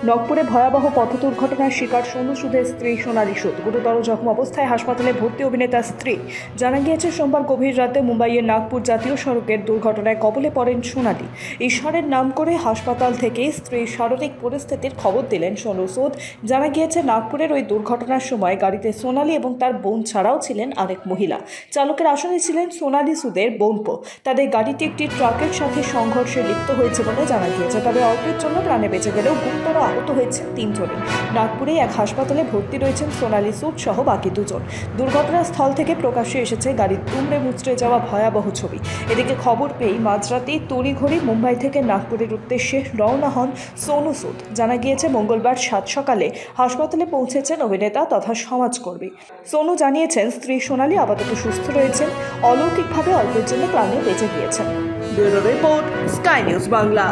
নগপুরে ভয়াবহ পথ দুর্ঘটনার শিকার সোনু সুদের স্ত্রী সোনালী সুদ গুরুতর জখম অবস্থায় হাসপাতালে ভর্তি অভিনেতার স্ত্রী। জানা গিয়েছে সোমবার গভীর রাতে মুম্বাইয়ের নাগপুর জাতীয় সড়কের দুর্ঘটনায় কবলে পড়েন সোনালী। ঈশ্বরের নাম করে হাসপাতাল থেকে স্ত্রীর শারীরিক পরিস্থিতির খবর দিলেন সোনু সুদ। জানা গিয়েছে নাগপুরের ওই দুর্ঘটনার সময় গাড়িতে সোনালী এবং তার বোন ছাড়াও ছিলেন আরেক মহিলা। চালকের আসনে ছিলেন সোনালী সুদের বোনপো। তাদের গাড়িটি একটি ট্রাকের সাথে সংঘর্ষে লিপ্ত হয়েছে বলে জানা গিয়েছে। তবে অল্পের জন্য প্রাণে বেঁচে গেলেও গুরুতর আহত হয়েছেন তিনজনই। নাগপুরে এক হাসপাতালে ভর্তি রয়েছেন সোনালী সুদ সহ বাকি দুজন। দুর্ঘটনাস্থল থেকে প্রকাশ্যে এসেছে গাড়ির দুমড়ে মুচড়ে যাওয়া ভয়াবহ ছবি। এদিকে খবর পেয়েই মাঝরাতেই তড়িঘড়ি মুম্বাই থেকে নাগপুরের উদ্দেশ্যে রওনা হন সোনু সুদ। জানা গিয়েছে মঙ্গলবার সাত সকালে হাসপাতালে পৌঁছেছেন অভিনেতা তথা সমাজকর্মী। সোনু জানিয়েছেন স্ত্রী সোনালী আপাতত সুস্থ রয়েছেন, অলৌকিকভাবে অল্পের জন্য প্রাণে বেঁচে গিয়েছেন। Bureau report, sky news Bangla.